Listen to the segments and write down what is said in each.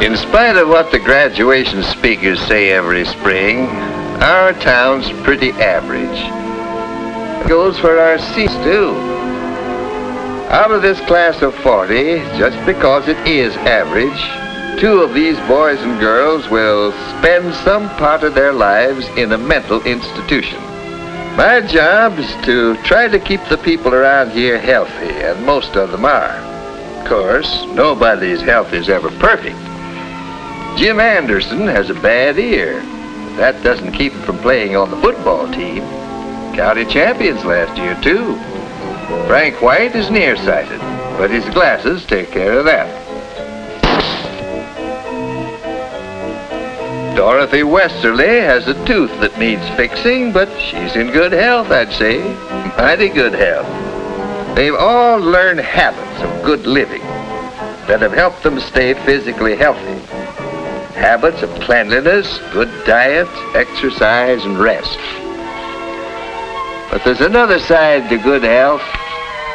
In spite of what the graduation speakers say every spring, our town's pretty average. It goes for our seats, too. Out of this class of 40, just because it is average, 2 of these boys and girls will spend some part of their lives in a mental institution. My job is to try to keep the people around here healthy, and most of them are. Of course, nobody's health is ever perfect. Jim Anderson has a bad ear. That doesn't keep him from playing on the football team. County champions last year, too. Frank White is nearsighted, but his glasses take care of that. Dorothy Westerly has a tooth that needs fixing, but she's in good health, I'd say. Mighty good health. They've all learned habits of good living that have helped them stay physically healthy. Habits of cleanliness, good diet, exercise, and rest. But there's another side to good health,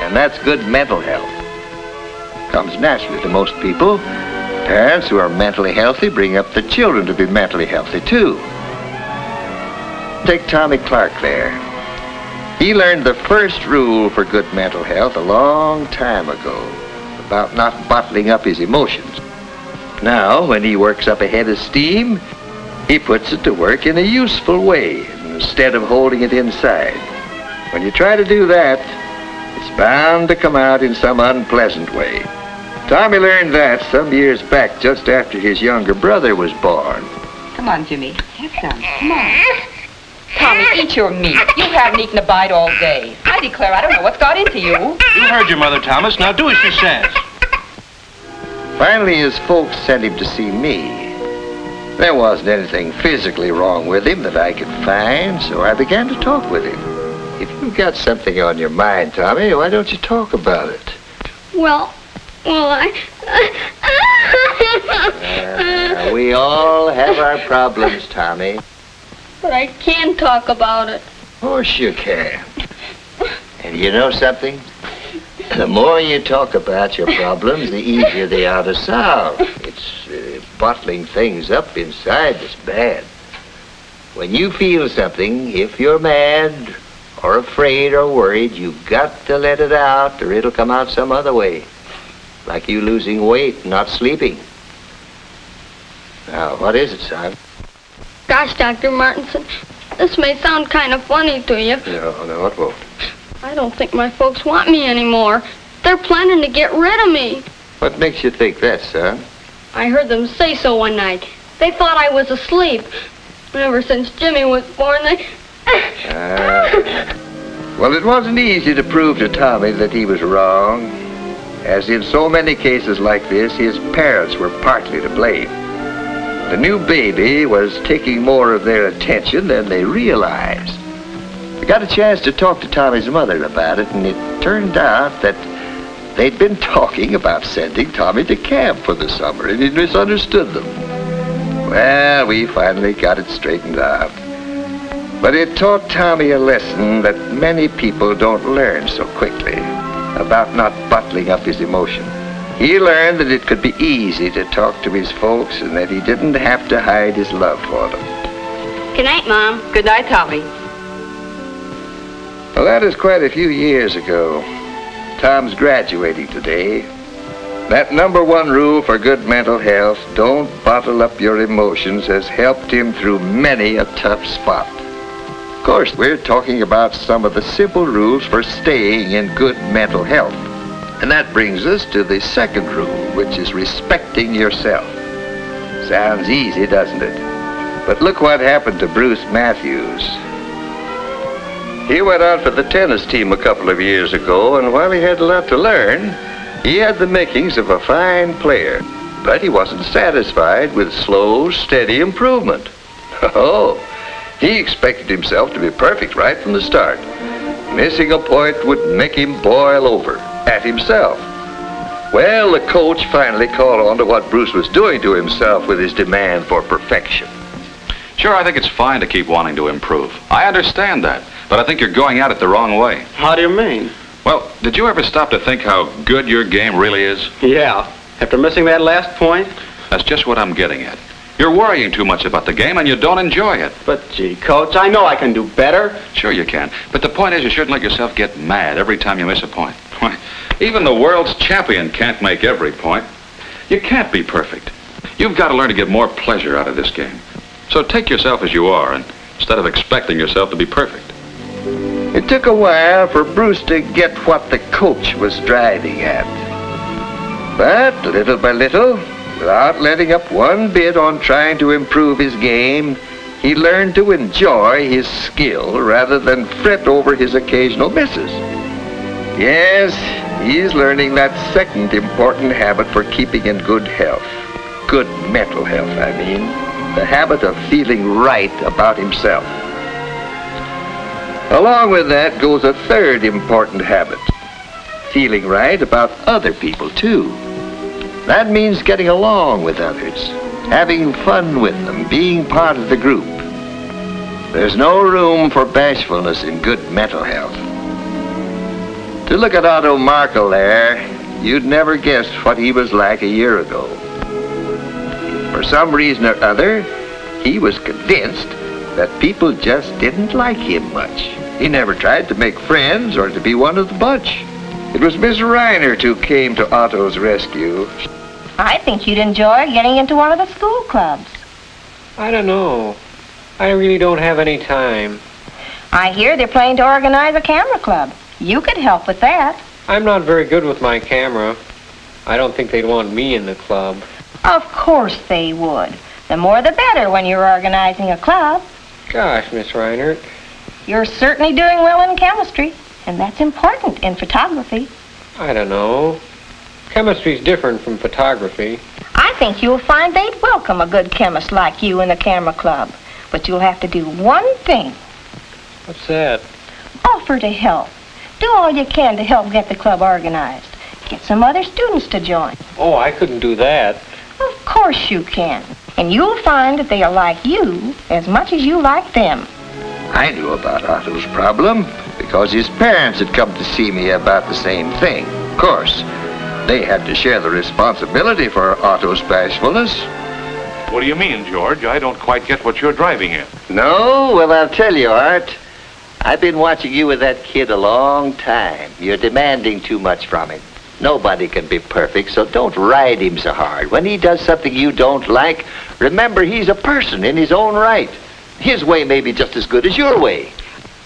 and that's good mental health. Comes naturally to most people. Parents who are mentally healthy bring up their children to be mentally healthy, too. Take Tommy Clark there. He learned the first rule for good mental health a long time ago, about not bottling up his emotions. Now, when he works up a head of steam, he puts it to work in a useful way, instead of holding it inside. When you try to do that, it's bound to come out in some unpleasant way. Tommy learned that some years back, just after his younger brother was born. Come on, Jimmy. Have some. Come on. Tommy, eat your meat. You haven't eaten a bite all day. I declare I don't know what's got into you. You heard your mother, Thomas. Now do as she says. Finally, his folks sent him to see me. There wasn't anything physically wrong with him that I could find, so I began to talk with him. If you've got something on your mind, Tommy, why don't you talk about it? Well, We all have our problems, Tommy. But I can talk about it. Of course you can. And you know something? The more you talk about your problems, the easier they are to solve. It's bottling things up inside that's bad. When you feel something, if you're mad or afraid or worried, you've got to let it out or it'll come out some other way. Like you losing weight, not sleeping. Now, what is it, son? Gosh, Dr. Martinson, this may sound kind of funny to you. No, it won't. I don't think my folks want me anymore. They're planning to get rid of me. What makes you think that, son? I heard them say so one night. They thought I was asleep. Ever since Jimmy was born, they... Well, it wasn't easy to prove to Tommy that he was wrong. As in so many cases like this, his parents were partly to blame. The new baby was taking more of their attention than they realized. I got a chance to talk to Tommy's mother about it, and it turned out that they'd been talking about sending Tommy to camp for the summer, and he'd misunderstood them. Well, we finally got it straightened out. But it taught Tommy a lesson that many people don't learn so quickly, about not bottling up his emotion. He learned that it could be easy to talk to his folks and that he didn't have to hide his love for them. Good night, Mom. Good night, Tommy. Well, that is quite a few years ago. Tom's graduating today. That #1 rule for good mental health, don't bottle up your emotions, has helped him through many a tough spot. Of course, we're talking about some of the simple rules for staying in good mental health. And that brings us to the second rule, which is respecting yourself. Sounds easy, doesn't it? But look what happened to Bruce Matthews. He went out for the tennis team a couple of years ago, and while he had a lot to learn, he had the makings of a fine player. But he wasn't satisfied with slow, steady improvement. Oh, he expected himself to be perfect right from the start. Missing a point would make him boil over at himself. Well, the coach finally caught on to what Bruce was doing to himself with his demand for perfection. Sure, I think it's fine to keep wanting to improve. I understand that, but I think you're going at it the wrong way. How do you mean? Well, did you ever stop to think how good your game really is? Yeah. After missing that last point? That's just what I'm getting at. You're worrying too much about the game and you don't enjoy it. But, gee, Coach, I know I can do better. Sure you can. But the point is you shouldn't let yourself get mad every time you miss a point. Why, even the world's champion can't make every point. You can't be perfect. You've got to learn to get more pleasure out of this game. So take yourself as you are and instead of expecting yourself to be perfect. It took a while for Bruce to get what the coach was driving at. But little by little, without letting up one bit on trying to improve his game, he learned to enjoy his skill rather than fret over his occasional misses. Yes, he's learning that second important habit for keeping in good health. Good mental health, I mean. The habit of feeling right about himself. Along with that goes a third important habit. Feeling right about other people, too. That means getting along with others, having fun with them, being part of the group. There's no room for bashfulness in good mental health. To look at Otto Markel there, you'd never guessed what he was like a year ago. For some reason or other, he was convinced that people just didn't like him much. He never tried to make friends or to be one of the bunch. It was Miss Reinert who came to Otto's rescue. I think you'd enjoy getting into one of the school clubs. I don't know. I really don't have any time. I hear they're planning to organize a camera club. You could help with that. I'm not very good with my camera. I don't think they'd want me in the club. Of course they would. The more the better when you're organizing a club. Gosh, Miss Reinert. You're certainly doing well in chemistry, and that's important in photography. I don't know. Chemistry's different from photography. I think you'll find they'd welcome a good chemist like you in the camera club. But you'll have to do one thing. What's that? Offer to help. Do all you can to help get the club organized. Get some other students to join. Oh, I couldn't do that. Of course you can. And you'll find that they are like you as much as you like them. I knew about Otto's problem because his parents had come to see me about the same thing. Of course, they had to share the responsibility for Otto's bashfulness. What do you mean, George? I don't quite get what you're driving at. No? Well, I'll tell you, Art. I've been watching you with that kid a long time. You're demanding too much from him. Nobody can be perfect, so don't ride him so hard. When he does something you don't like, remember he's a person in his own right. His way may be just as good as your way.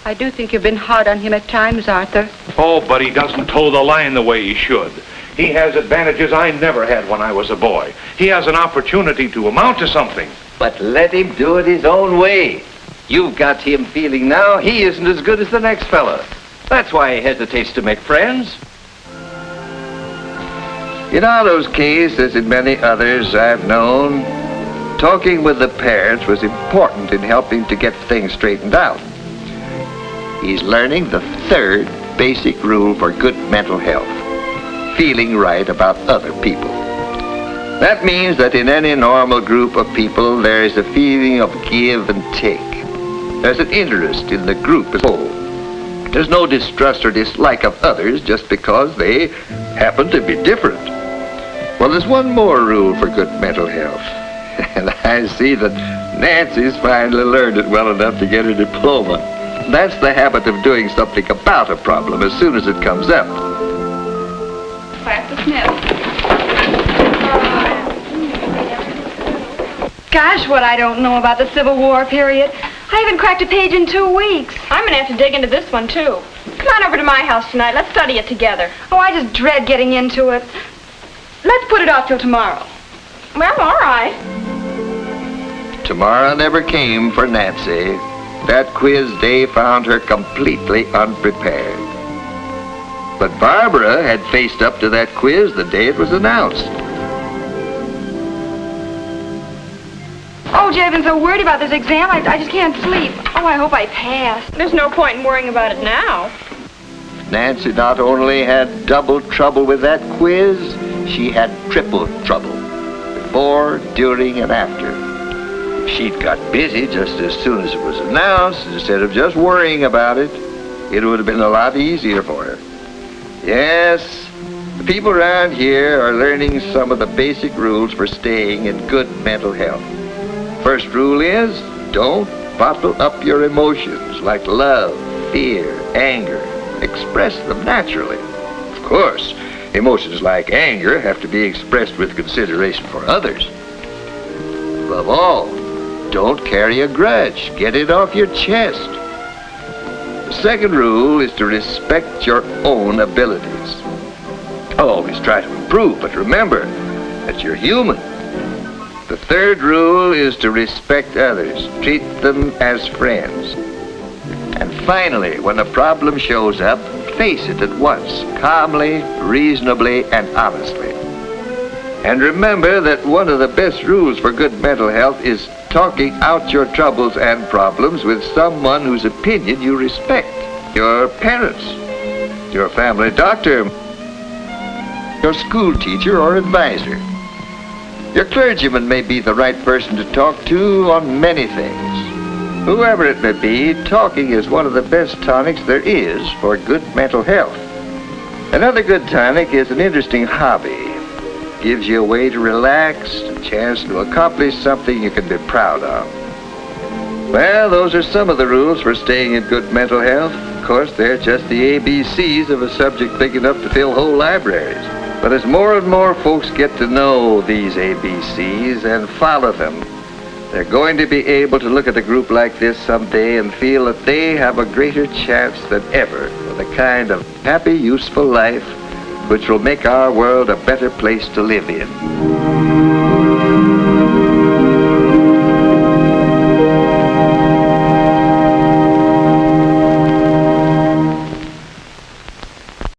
I do think you've been hard on him at times, Arthur. Oh, but he doesn't toe the line the way he should. He has advantages I never had when I was a boy. He has an opportunity to amount to something. But let him do it his own way. You've got him feeling now he isn't as good as the next fella. That's why he hesitates to make friends. In Otto's case, as in many others I've known, talking with the parents was important in helping to get things straightened out. He's learning the third basic rule for good mental health. Feeling right about other people. That means that in any normal group of people, there is a feeling of give and take. There's an interest in the group as a whole. There's no distrust or dislike of others just because they happen to be different. Well, there's one more rule for good mental health. And I see that Nancy's finally learned it well enough to get her diploma. That's the habit of doing something about a problem as soon as it comes up. Class dismissed. Gosh, what I don't know about the Civil War period. I haven't cracked a page in 2 weeks. I'm gonna have to dig into this one, too. Come on over to my house tonight. Let's study it together. Oh, I just dread getting into it. Let's put it off till tomorrow. Well, all right. Tomorrow never came for Nancy. That quiz day found her completely unprepared. But Barbara had faced up to that quiz the day it was announced. Oh, Jay, I've been so worried about this exam. I just can't sleep. Oh, I hope I pass. There's no point in worrying about it now. Nancy not only had double trouble with that quiz, she had triple trouble. Before, during, and after. If she'd got busy just as soon as it was announced, instead of just worrying about it, it would have been a lot easier for her. Yes, The people around here are learning some of the basic rules for staying in good mental health. First rule is, don't bottle up your emotions like love, fear, anger. Express them naturally. Of course, emotions like anger have to be expressed with consideration for others. Above all, don't carry a grudge. Get it off your chest. The second rule is to respect your own abilities. Always try to improve, but remember that you're human. The third rule is to respect others. Treat them as friends. And finally, when a problem shows up, face it at once, calmly, reasonably, and honestly. And remember that one of the best rules for good mental health is talking out your troubles and problems with someone whose opinion you respect. Your parents, your family doctor, your school teacher or advisor. Your clergyman may be the right person to talk to on many things. Whoever it may be, talking is one of the best tonics there is for good mental health. Another good tonic is an interesting hobby. Gives you a way to relax, a chance to accomplish something you can be proud of. Well, those are some of the rules for staying in good mental health. Of course, they're just the ABCs of a subject big enough to fill whole libraries. But as more and more folks get to know these ABCs and follow them, they're going to be able to look at a group like this someday and feel that they have a greater chance than ever for the kind of happy, useful life which will make our world a better place to live in.